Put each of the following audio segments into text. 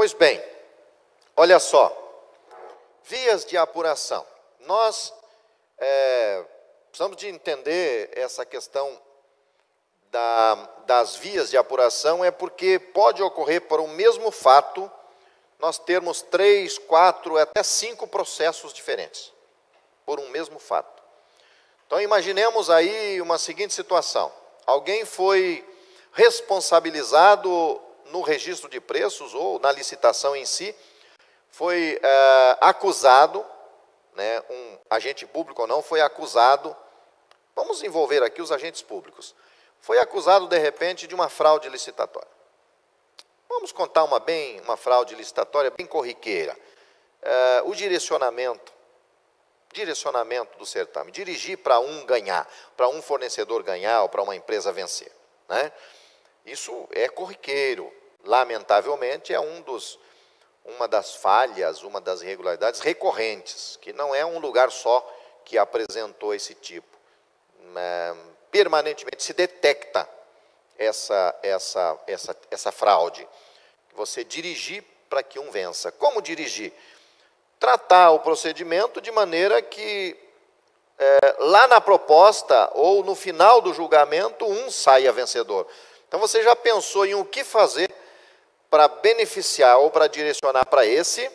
Pois bem, olha só, vias de apuração. Nós precisamos de entender essa questão das vias de apuração, porque pode ocorrer por um mesmo fato, nós termos 3, 4, até 5 processos diferentes, por um mesmo fato. Então, imaginemos aí uma seguinte situação. Alguém foi responsabilizado no registro de preços ou na licitação em si, foi acusado, né, um agente público ou não, foi acusado, vamos envolver aqui os agentes públicos, foi acusado, de repente, de uma fraude licitatória. Vamos contar uma fraude licitatória bem corriqueira. O direcionamento do certame, dirigir para um ganhar, para um fornecedor ganhar ou para uma empresa vencer, né? Isso é corriqueiro, lamentavelmente é uma das falhas, uma das irregularidades recorrentes, que não é um lugar só que apresentou esse tipo. Permanentemente se detecta essa fraude. Você dirigir para que um vença. Como dirigir? Tratar o procedimento de maneira que lá na proposta ou no final do julgamento um saia vencedor. Então você já pensou em o que fazer para beneficiar ou para direcionar para esse,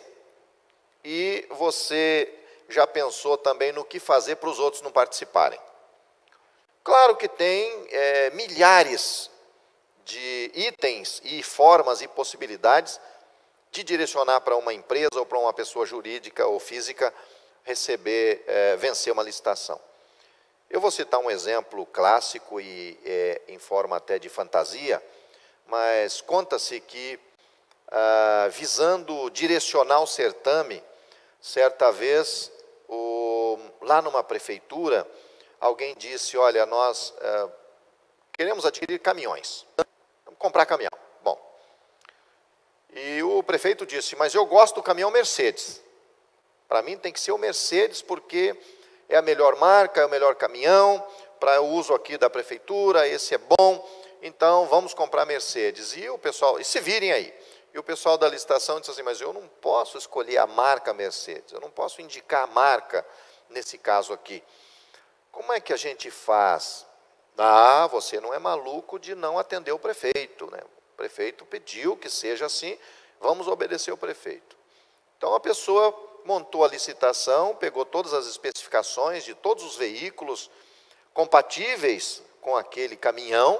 e você já pensou também no que fazer para os outros não participarem. Claro que tem milhares de itens e formas e possibilidades de direcionar para uma empresa ou para uma pessoa jurídica ou física vencer uma licitação. Eu vou citar um exemplo clássico e em forma até de fantasia, mas conta-se que, visando direcionar o certame, certa vez, lá numa prefeitura, alguém disse, olha, nós queremos adquirir caminhões, vamos comprar caminhão. Bom, e o prefeito disse, mas eu gosto do caminhão Mercedes. Para mim tem que ser o Mercedes, porque é a melhor marca, é o melhor caminhão, para o uso aqui da prefeitura, esse é bom, então vamos comprar Mercedes. E o pessoal, e se virem aí, e o pessoal da licitação disse assim, mas eu não posso escolher a marca Mercedes, eu não posso indicar a marca nesse caso aqui. Como é que a gente faz? Ah, você não é maluco de não atender o prefeito, né? O prefeito pediu que seja assim, vamos obedecer o prefeito. Então a pessoa montou a licitação, pegou todas as especificações de todos os veículos compatíveis com aquele caminhão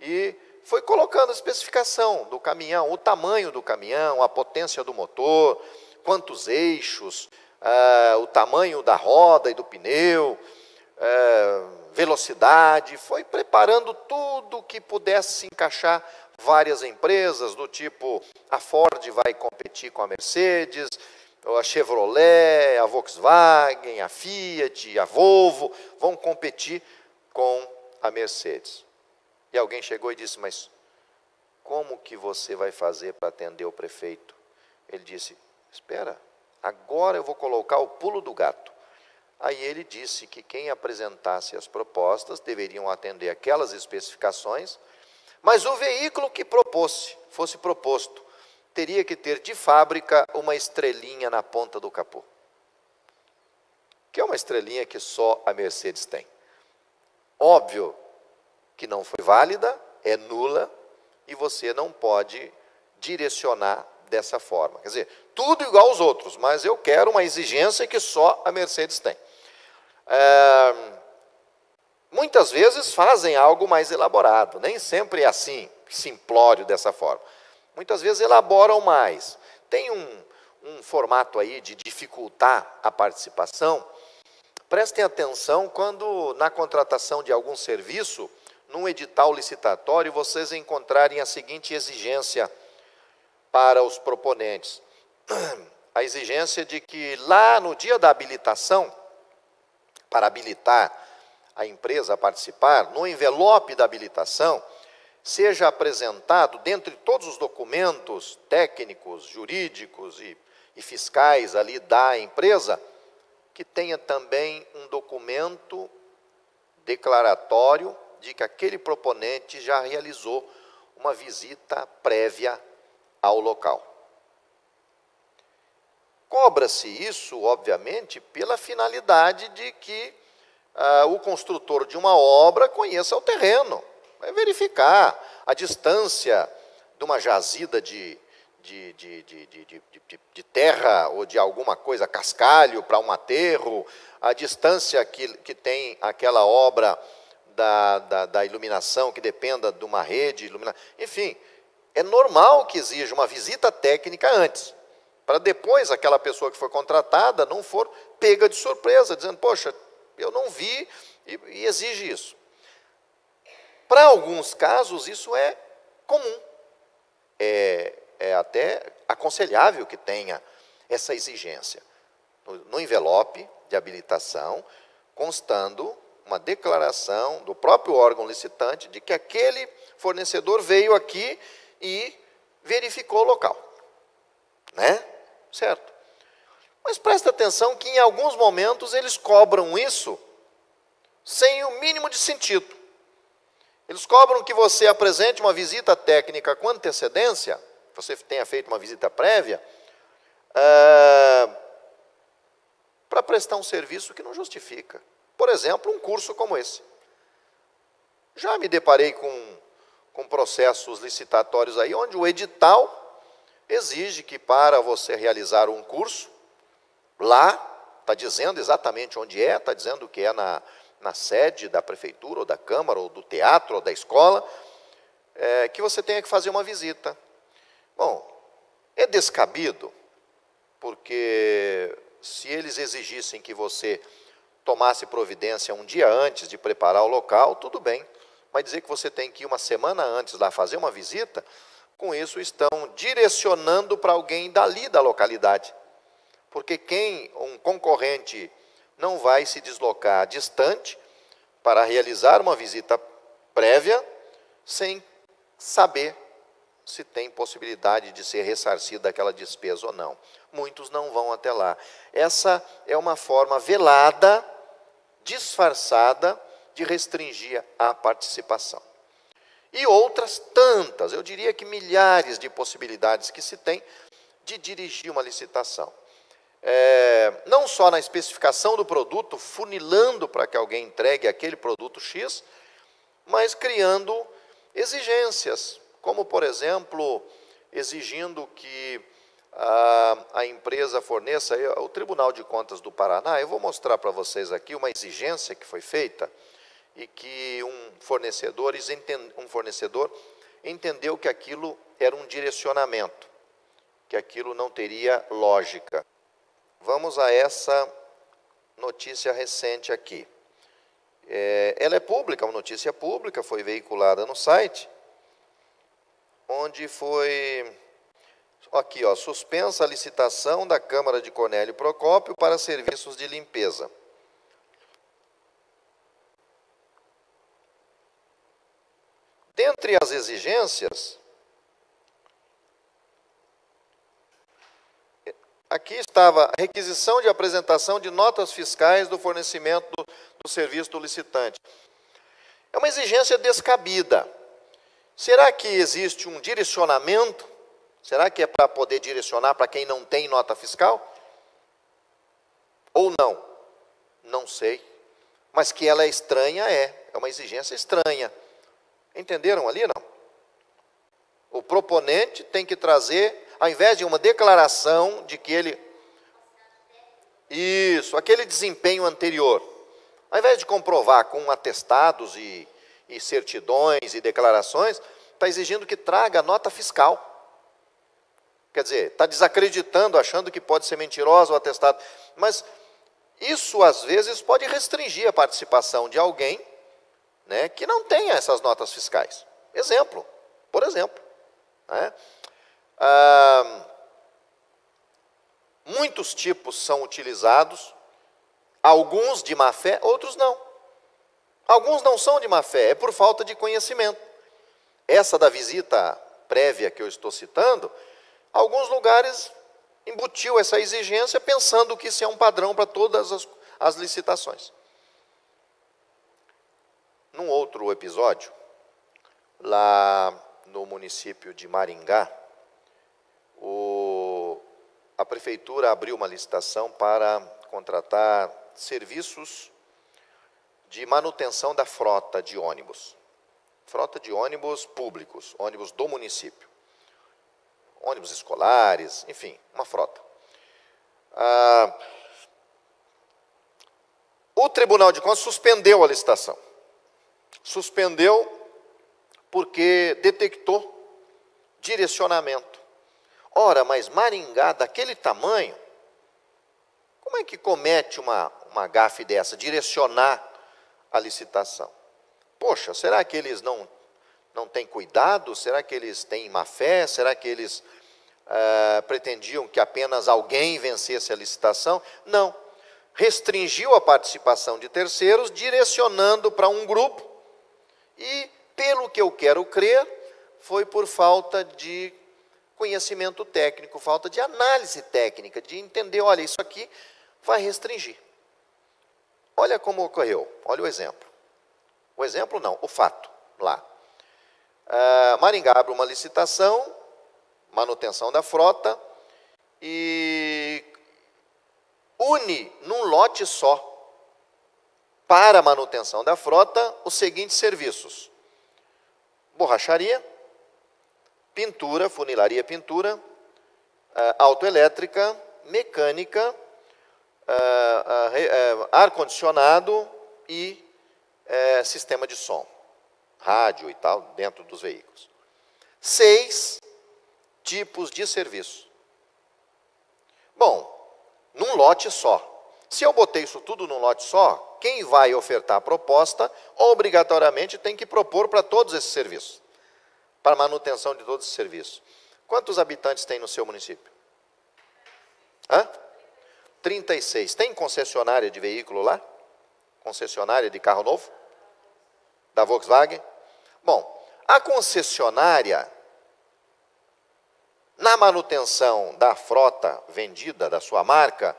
e foi colocando a especificação do caminhão, o tamanho do caminhão, a potência do motor, quantos eixos, o tamanho da roda e do pneu, velocidade, foi preparando tudo que pudesse se encaixar várias empresas, do tipo, a Ford vai competir com a Mercedes, a Chevrolet, a Volkswagen, a Fiat, a Volvo, vão competir com a Mercedes. E alguém chegou e disse, mas como que você vai fazer para atender o prefeito? Ele disse, espera, agora eu vou colocar o pulo do gato. Aí ele disse que quem apresentasse as propostas deveriam atender aquelas especificações, mas o veículo que fosse proposto, teria que ter de fábrica uma estrelinha na ponta do capô. Que é uma estrelinha que só a Mercedes tem. Óbvio que não foi válida, é nula, e você não pode direcionar dessa forma. Quer dizer, tudo igual aos outros, mas eu quero uma exigência que só a Mercedes tem. Muitas vezes fazem algo mais elaborado, nem sempre é assim, simplório dessa forma. Muitas vezes elaboram mais. Tem um formato aí de dificultar a participação. Prestem atenção quando, na contratação de algum serviço, num edital licitatório, vocês encontrarem a seguinte exigência para os proponentes. A exigência de que lá no dia da habilitação, para habilitar a empresa a participar, no envelope da habilitação, seja apresentado, dentre todos os documentos técnicos, jurídicos e fiscais ali da empresa, que tenha também um documento declaratório de que aquele proponente já realizou uma visita prévia ao local. Cobra-se isso, obviamente, pela finalidade de que o construtor de uma obra conheça o terreno, vai verificar a distância de uma jazida de terra ou de alguma coisa, cascalho para um aterro, a distância que tem aquela obra da iluminação, que dependa de uma rede iluminada. Enfim, é normal que exija uma visita técnica antes, para depois aquela pessoa que foi contratada não for pega de surpresa, dizendo, poxa, eu não vi, e exige isso. Para alguns casos, isso é comum. É até aconselhável que tenha essa exigência. No envelope de habilitação, constando uma declaração do próprio órgão licitante de que aquele fornecedor veio aqui e verificou o local. Né? Certo? Mas presta atenção que em alguns momentos eles cobram isso sem o mínimo de sentido. Eles cobram que você apresente uma visita técnica com antecedência, você tenha feito uma visita prévia, para prestar um serviço que não justifica. Por exemplo, um curso como esse. Já me deparei com processos licitatórios aí, onde o edital exige que para você realizar um curso, lá, está dizendo exatamente onde é, está dizendo que é na sede da prefeitura, ou da Câmara, ou do teatro, ou da escola, que você tenha que fazer uma visita. Bom, é descabido, porque se eles exigissem que você tomasse providência um dia antes de preparar o local, tudo bem. Mas dizer que você tem que ir uma semana antes lá fazer uma visita, com isso estão direcionando para alguém dali da localidade. Porque um concorrente não vai se deslocar distante para realizar uma visita prévia sem saber se tem possibilidade de ser ressarcido daquela despesa ou não. Muitos não vão até lá. Essa é uma forma velada, disfarçada, de restringir a participação. E outras tantas, eu diria que milhares de possibilidades que se tem de dirigir uma licitação. Não só na especificação do produto, funilando para que alguém entregue aquele produto X, mas criando exigências, como, por exemplo, exigindo que a empresa forneça, o Tribunal de Contas do Paraná, eu vou mostrar para vocês aqui uma exigência que foi feita e que um fornecedor entendeu que aquilo era um direcionamento, que aquilo não teria lógica. Vamos a essa notícia recente aqui. Ela é pública, uma notícia pública, foi veiculada no site, onde foi, aqui, ó, suspensa a licitação da Câmara de Cornélio Procópio para serviços de limpeza. Dentre as exigências, aqui estava a requisição de apresentação de notas fiscais do fornecimento do serviço do licitante. É uma exigência descabida. Será que existe um direcionamento? Será que é para poder direcionar para quem não tem nota fiscal? Ou não? Não sei. Mas que ela é estranha, é uma exigência estranha. Entenderam ali, não? O proponente tem que trazer, ao invés de uma declaração de que ele... Isso, aquele desempenho anterior. Ao invés de comprovar com atestados e certidões e declarações, está exigindo que traga nota fiscal. Quer dizer, está desacreditando, achando que pode ser mentirosa o atestado. Mas isso, às vezes, pode restringir a participação de alguém, né, que não tenha essas notas fiscais. Exemplo, por exemplo. Né? Muitos tipos são utilizados, alguns de má fé, outros não. Alguns não são de má fé, é por falta de conhecimento. Essa da visita prévia que eu estou citando, alguns lugares embutiu essa exigência pensando que isso é um padrão para todas as licitações. Num outro episódio, lá no município de Maringá, prefeitura abriu uma licitação para contratar serviços de manutenção da frota de ônibus. Frota de ônibus públicos, ônibus do município. Ônibus escolares, enfim, uma frota. O Tribunal de Contas suspendeu a licitação. Suspendeu porque detectou direcionamento. Ora, mas Maringá, daquele tamanho, como é que comete uma gafe dessa, direcionar a licitação? Poxa, será que eles não têm cuidado? Será que eles têm má fé? Será que eles pretendiam que apenas alguém vencesse a licitação? Não. Restringiu a participação de terceiros, direcionando para um grupo, e, pelo que eu quero crer, foi por falta de conhecimento técnico, falta de análise técnica, de entender, olha, isso aqui vai restringir. Olha como ocorreu, olha o exemplo. O exemplo não, o fato, lá. Maringá abre uma licitação, manutenção da frota, e une num lote só, para a manutenção da frota, os seguintes serviços: borracharia, pintura, funilaria, pintura, autoelétrica, mecânica, ar-condicionado e sistema de som, rádio e tal, dentro dos veículos. 6 tipos de serviço. Bom, num lote só. Se eu botei isso tudo num lote só, quem vai ofertar a proposta, obrigatoriamente tem que propor para todos esses serviços, para a manutenção de todos esses serviços. Quantos habitantes tem no seu município? 36. Tem concessionária de veículo lá? Concessionária de carro novo? Da Volkswagen? Bom, a concessionária, na manutenção da frota vendida da sua marca,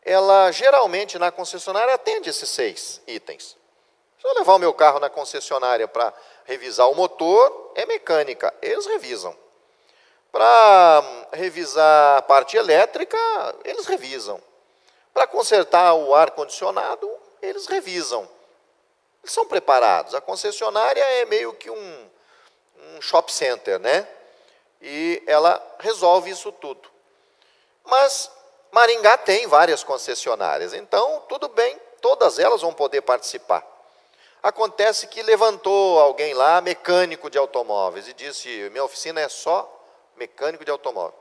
ela geralmente na concessionária atende esses 6 itens. Se eu levar o meu carro na concessionária para revisar o motor, é mecânica, eles revisam. Para revisar a parte elétrica, eles revisam. Para consertar o ar-condicionado, eles revisam. Eles são preparados. A concessionária é meio que um shopping center, né? E ela resolve isso tudo. Mas Maringá tem várias concessionárias, então tudo bem, todas elas vão poder participar. Acontece que levantou alguém lá, mecânico de automóveis, e disse: minha oficina é só mecânico de automóvel.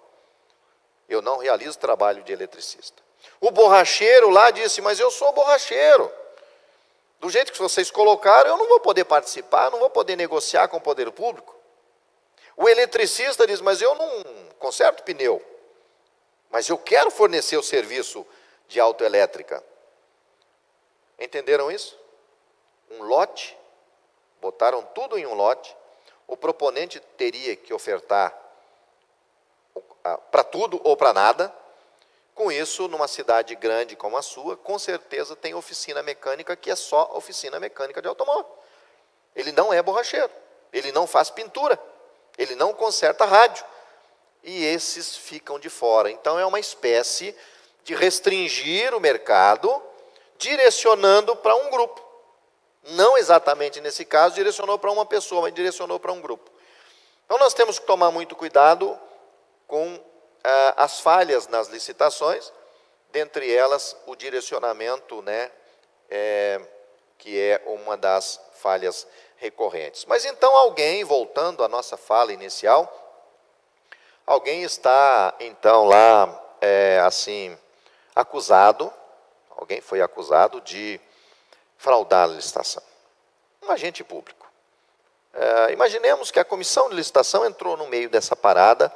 Eu não realizo trabalho de eletricista. O borracheiro lá disse: mas eu sou borracheiro. Do jeito que vocês colocaram, eu não vou poder participar, não vou poder negociar com o poder público. O eletricista diz: mas eu não conserto pneu, mas eu quero fornecer o serviço de autoelétrica. Entenderam isso? Um lote, botaram tudo em um lote, o proponente teria que ofertar para tudo ou para nada. Com isso, numa cidade grande como a sua, com certeza tem oficina mecânica que é só oficina mecânica de automóvel. Ele não é borracheiro, ele não faz pintura, ele não conserta rádio. E esses ficam de fora. Então é uma espécie de restringir o mercado, direcionando para um grupo. Não exatamente nesse caso direcionou para uma pessoa, mas direcionou para um grupo. Então nós temos que tomar muito cuidado com as falhas nas licitações, dentre elas o direcionamento, né, que é uma das falhas recorrentes. Mas então alguém, voltando à nossa fala inicial, alguém está então lá, assim, acusado, alguém foi acusado de fraudar a licitação. Um agente público. Imaginemos que a comissão de licitação entrou no meio dessa parada,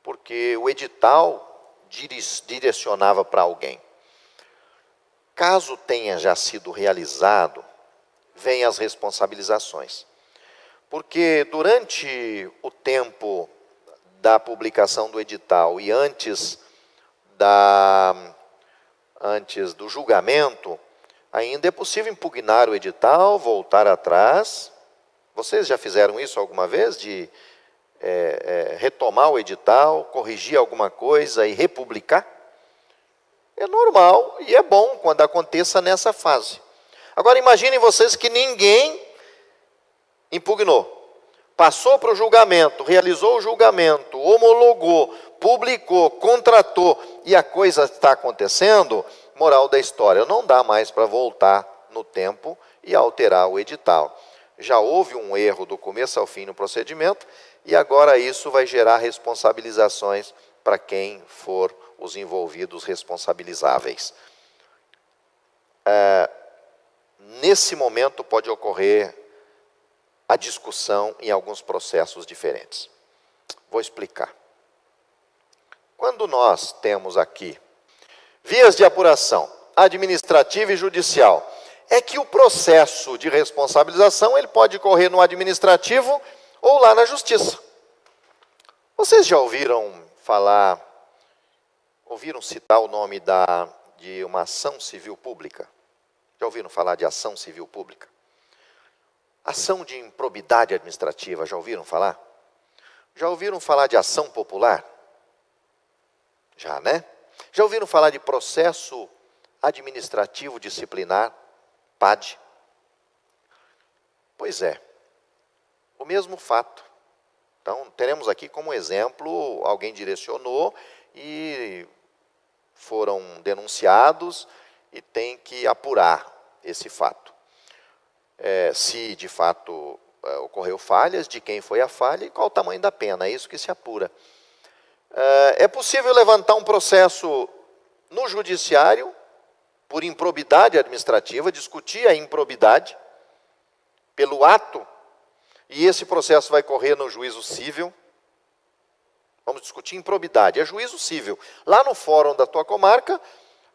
porque o edital direcionava para alguém. Caso tenha já sido realizado, vêm as responsabilizações. Porque durante o tempo da publicação do edital e antes do julgamento, ainda é possível impugnar o edital, voltar atrás. Vocês já fizeram isso alguma vez, de retomar o edital, corrigir alguma coisa e republicar? É normal e é bom quando aconteça nessa fase. Agora imaginem vocês que ninguém impugnou. Passou para o julgamento, realizou o julgamento, homologou, publicou, contratou e a coisa está acontecendo. Moral da história, não dá mais para voltar no tempo e alterar o edital. Já houve um erro do começo ao fim no procedimento e agora isso vai gerar responsabilizações para quem for os envolvidos responsabilizáveis. Nesse momento pode ocorrer a discussão em alguns processos diferentes. Vou explicar. Quando nós temos aqui vias de apuração administrativa e judicial, é que o processo de responsabilização ele pode correr no administrativo ou lá na justiça. Vocês já ouviram citar o nome de uma ação civil pública? Já ouviram falar de ação civil pública? Ação de improbidade administrativa, já ouviram falar? Já ouviram falar de ação popular? Já, né? Já ouviram falar de processo administrativo disciplinar, PAD? Pois é, o mesmo fato. Então, teremos aqui como exemplo, alguém direcionou e foram denunciados e tem que apurar esse fato. Se de fato ocorreu falhas, de quem foi a falha e qual o tamanho da pena, é isso que se apura. É possível levantar um processo no judiciário por improbidade administrativa, discutir a improbidade pelo ato, e esse processo vai correr no juízo civil. Vamos discutir improbidade, é juízo civil. Lá no fórum da tua comarca,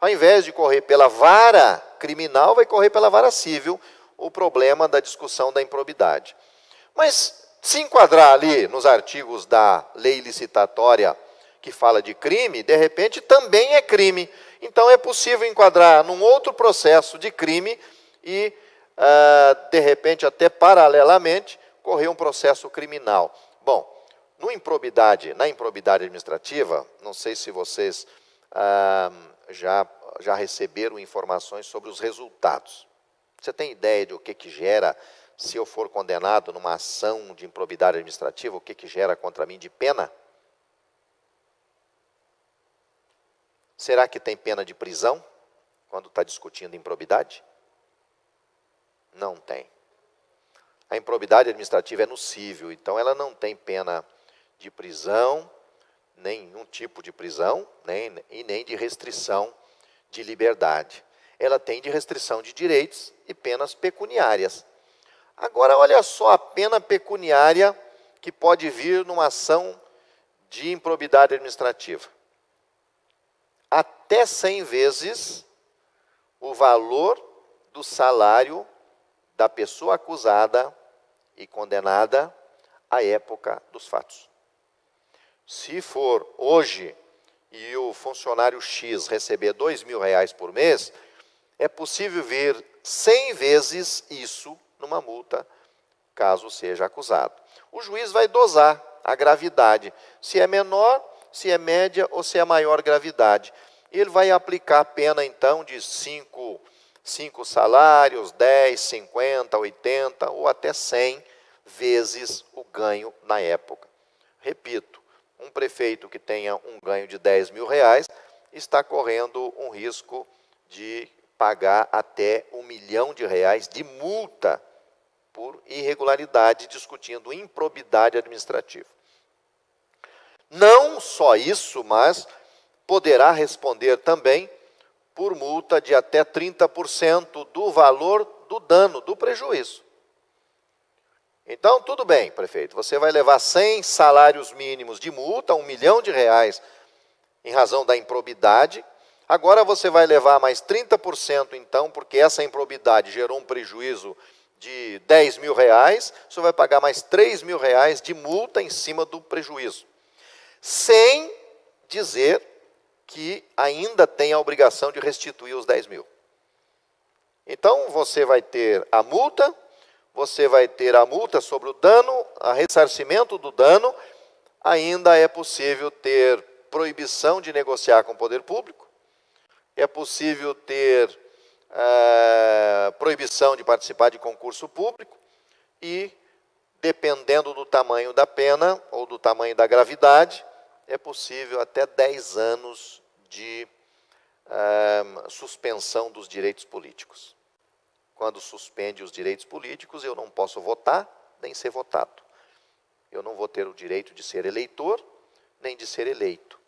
ao invés de correr pela vara criminal, vai correr pela vara civil, o problema da discussão da improbidade. Mas se enquadrar ali nos artigos da lei licitatória que fala de crime, de repente também é crime. Então é possível enquadrar num outro processo de crime e, de repente, até paralelamente, correr um processo criminal. Bom, na improbidade administrativa, não sei se vocês já receberam informações sobre os resultados. Você tem ideia de o que gera, se eu for condenado numa ação de improbidade administrativa, o que gera contra mim de pena? Será que tem pena de prisão quando está discutindo improbidade? Não tem. A improbidade administrativa é no cível, então ela não tem pena de prisão, nenhum tipo de prisão, nem de restrição de liberdade. Ela tem de restrição de direitos e penas pecuniárias. Agora, olha só a pena pecuniária que pode vir numa ação de improbidade administrativa. Até 100 vezes o valor do salário da pessoa acusada e condenada à época dos fatos. Se for hoje e o funcionário X receber R$2.000 por mês, é possível ver 100 vezes isso numa multa, caso seja acusado. O juiz vai dosar a gravidade, se é menor, se é média ou se é maior gravidade. Ele vai aplicar a pena, então, de 5 salários, 10, 50, 80 ou até 100 vezes o ganho na época. Repito, um prefeito que tenha um ganho de R$10.000 está correndo um risco de pagar até R$1 milhão de multa por irregularidade, discutindo improbidade administrativa. Não só isso, mas poderá responder também por multa de até 30% do valor do dano, do prejuízo. Então, tudo bem, prefeito, você vai levar 100 salários mínimos de multa, R$1 milhão em razão da improbidade. Agora você vai levar mais 30%, então, porque essa improbidade gerou um prejuízo de R$10.000, você vai pagar mais R$3.000 de multa em cima do prejuízo. Sem dizer que ainda tem a obrigação de restituir os 10 mil. Então, você vai ter a multa sobre o dano, a ressarcimento do dano ainda é possível ter proibição de negociar com o poder público, é possível ter proibição de participar de concurso público e, dependendo do tamanho da pena ou do tamanho da gravidade, é possível até 10 anos de suspensão dos direitos políticos. Quando suspende os direitos políticos, eu não posso votar nem ser votado. Eu não vou ter o direito de ser eleitor nem de ser eleito.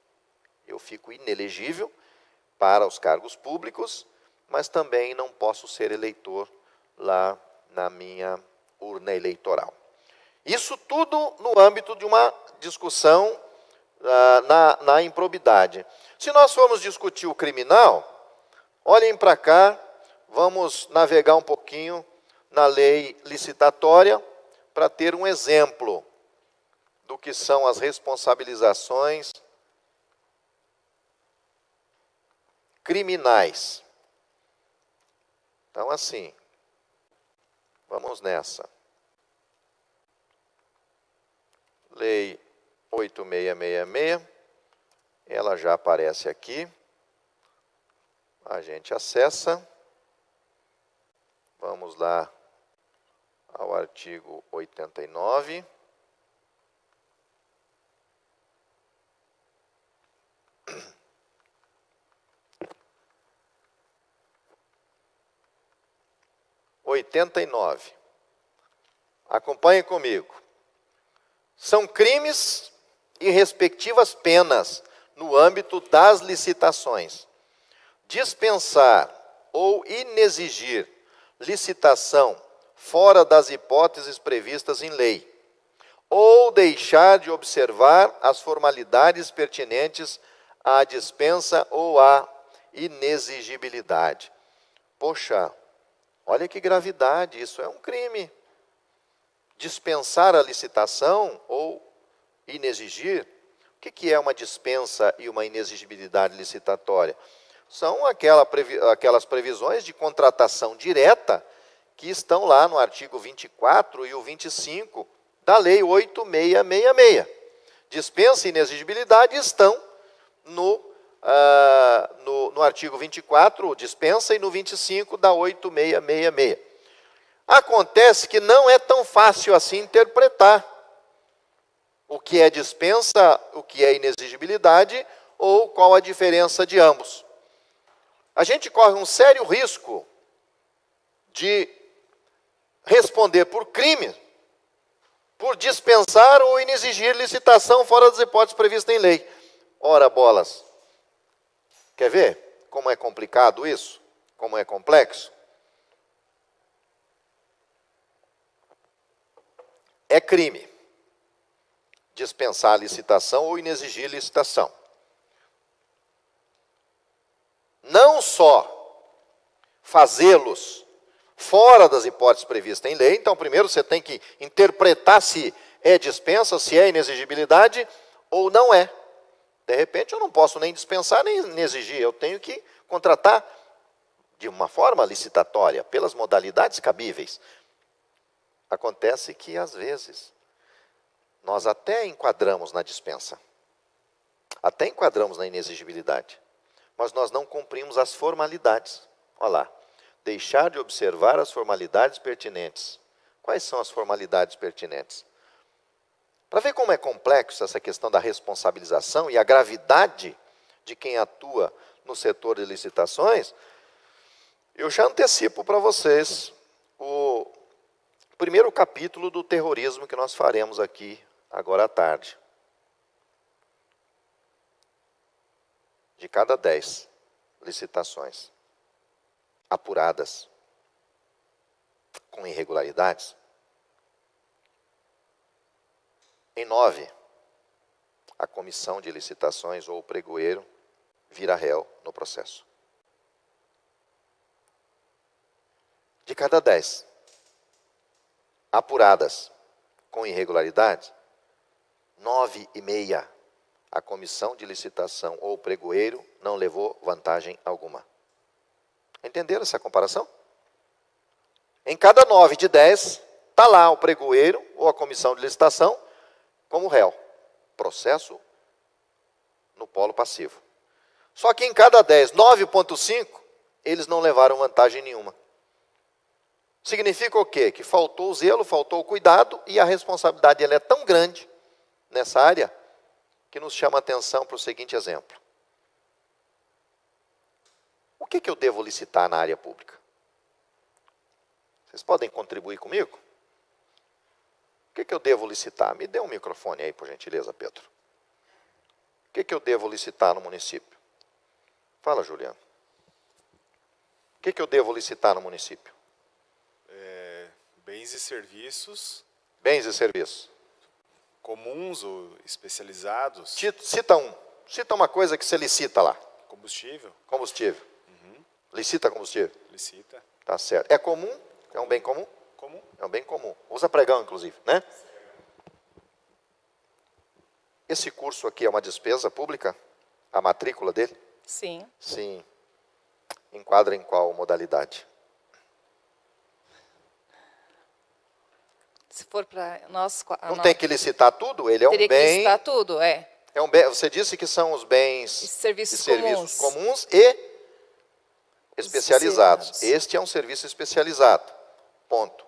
Eu fico inelegível para os cargos públicos, mas também não posso ser eleitor lá na minha urna eleitoral. Isso tudo no âmbito de uma discussão na improbidade. Se nós formos discutir o criminal, olhem para cá, vamos navegar um pouquinho na lei licitatória para ter um exemplo do que são as responsabilizações criminais. Então, assim, vamos nessa. Lei 8666, ela já aparece aqui. A gente acessa. Vamos lá ao artigo 89. Acompanhem comigo. São crimes e respectivas penas no âmbito das licitações. Dispensar ou inexigir licitação fora das hipóteses previstas em lei, ou deixar de observar as formalidades pertinentes à dispensa ou à inexigibilidade. Poxa, olha que gravidade, isso é um crime. Dispensar a licitação ou inexigir, o que é uma dispensa e uma inexigibilidade licitatória? São aquelas previsões de contratação direta que estão lá no artigo 24 e o 25 da Lei 8666. Dispensa e inexigibilidade estão no artigo 24, dispensa, e no 25 da 8666. Acontece que não é tão fácil assim interpretar o que é dispensa, o que é inexigibilidade, ou qual a diferença de ambos. A gente corre um sério risco de responder por crime, por dispensar ou inexigir licitação fora das hipóteses previstas em lei. Ora, bolas, quer ver como é complicado isso? Como é complexo? É crime dispensar a licitação ou inexigir licitação. Não só fazê-los fora das hipóteses previstas em lei, então primeiro você tem que interpretar se é dispensa, se é inexigibilidade ou não é. De repente eu não posso nem dispensar nem inexigir, eu tenho que contratar de uma forma licitatória, pelas modalidades cabíveis. Acontece que, às vezes, nós até enquadramos na dispensa, até enquadramos na inexigibilidade, mas nós não cumprimos as formalidades. Olha lá, deixar de observar as formalidades pertinentes. Quais são as formalidades pertinentes? Para ver como é complexo essa questão da responsabilização e a gravidade de quem atua no setor de licitações, eu já antecipo para vocês o primeiro capítulo do terrorismo que nós faremos aqui agora à tarde. De cada 10 licitações apuradas com irregularidades, em 9, a comissão de licitações ou o pregoeiro vira réu no processo. De cada 10 apuradas com irregularidades, 9,5, a comissão de licitação ou o pregoeiro não levou vantagem alguma. Entenderam essa comparação? Em cada 9 de 10, está lá o pregoeiro ou a comissão de licitação como réu. processo no polo passivo. Só que em cada 10, 9,5, eles não levaram vantagem nenhuma. Significa o quê? Que faltou o zelo, faltou o cuidado, e a responsabilidade ela é tão grande nessa área que nos chama a atenção para o seguinte exemplo. O que eu devo licitar na área pública? Vocês podem contribuir comigo? O que eu devo licitar? Me dê um microfone aí, por gentileza, Pedro. O que eu devo licitar no município? Fala, Juliano. O que eu devo licitar no município? Bens e serviços. Bens e serviços. Comuns ou especializados. Cita um. Cita uma coisa que você licita lá. Combustível. Combustível. Licita combustível? Licita. Tá certo. É comum? É um bem comum? Comum. É um bem comum. Usa pregão, inclusive, né? Esse curso aqui é uma despesa pública? A matrícula dele? Sim. Sim. Enquadra em qual modalidade? Se for para nós... Não tem que licitar tudo? Ele é um bem... Teria que licitar tudo, é. É um bem, você disse que são os bens E serviços comuns e especializados. Especializados. Este é um serviço especializado. Ponto.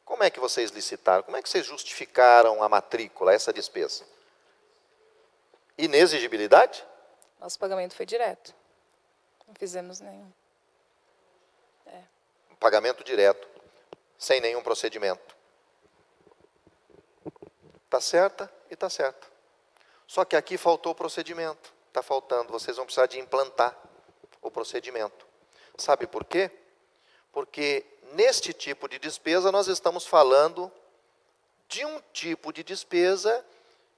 Como é que vocês licitaram? Como é que vocês justificaram a matrícula, essa despesa? Inexigibilidade? Nosso pagamento foi direto. Não fizemos nenhum. Pagamento direto, sem nenhum procedimento. Está certa e está certa. Só que aqui faltou o procedimento. Está faltando. Vocês vão precisar de implantar o procedimento. Sabe por quê? Porque neste tipo de despesa nós estamos falando de um tipo de despesa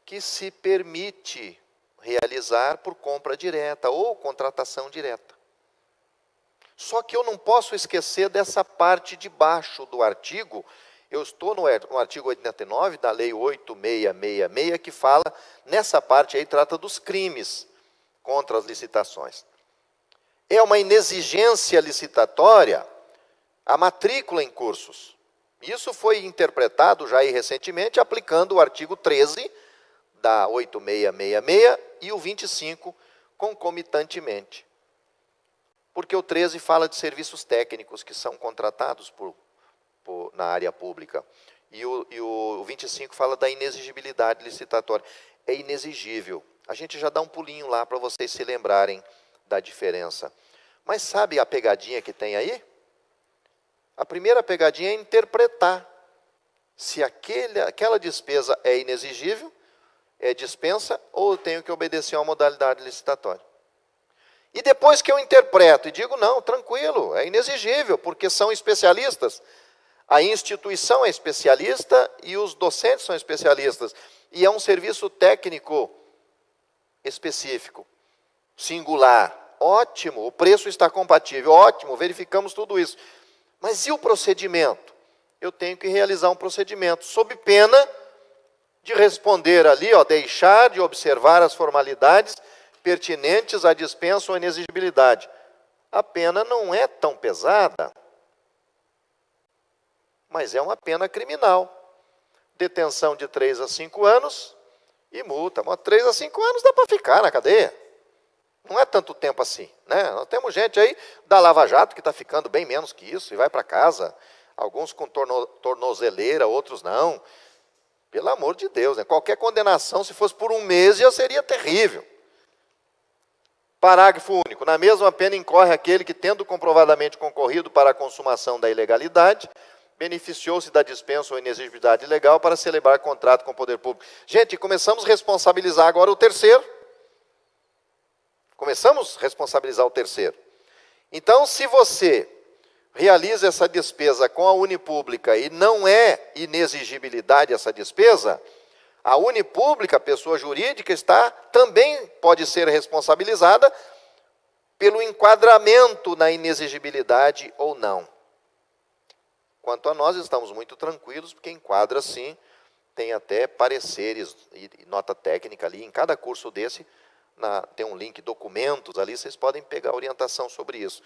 que se permite realizar por compra direta ou contratação direta. Só que eu não posso esquecer dessa parte de baixo do artigo. Eu estou no artigo 89 da Lei 8666, que fala, nessa parte aí, trata dos crimes contra as licitações. É uma inexigência licitatória a matrícula em cursos. Isso foi interpretado já aí recentemente, aplicando o artigo 13 da 8666 e o 25 concomitantemente. Porque o 13 fala de serviços técnicos que são contratados na área pública. E o 25 fala da inexigibilidade licitatória. É inexigível. A gente já dá um pulinho lá para vocês se lembrarem da diferença. Mas sabe a pegadinha que tem aí? A primeira pegadinha é interpretar se aquela despesa é inexigível, é dispensa, ou eu tenho que obedecer a uma modalidade licitatória. E depois que eu interpreto e digo, não, tranquilo, é inexigível, porque são especialistas. A instituição é especialista e os docentes são especialistas. E é um serviço técnico específico, singular. Ótimo, o preço está compatível, ótimo, verificamos tudo isso. Mas e o procedimento? Eu tenho que realizar um procedimento, sob pena de responder ali, deixar de observar as formalidades pertinentes à dispensa ou inexigibilidade. A pena não é tão pesada, mas é uma pena criminal. Detenção de 3 a 5 anos e multa. Mas 3 a 5 anos dá para ficar na cadeia. Não é tanto tempo assim, né? Nós temos gente aí da Lava Jato que está ficando bem menos que isso e vai para casa. Alguns com tornozeleira, outros não. Pelo amor de Deus, né? Qualquer condenação, se fosse por um mês, já seria terrível. Parágrafo único. Na mesma pena incorre aquele que, tendo comprovadamente concorrido para a consumação da ilegalidade, beneficiou-se da dispensa ou inexigibilidade legal para celebrar contrato com o poder público. Gente, começamos a responsabilizar agora o terceiro. Começamos a responsabilizar o terceiro. Então, se você realiza essa despesa com a Unipública e não é inexigibilidade essa despesa, a Unipública, a pessoa jurídica, também pode ser responsabilizada pelo enquadramento na inexigibilidade ou não. Quanto a nós, estamos muito tranquilos, porque enquadra sim, tem até pareceres e nota técnica ali. Em cada curso desse, tem um link, documentos ali, vocês podem pegar orientação sobre isso.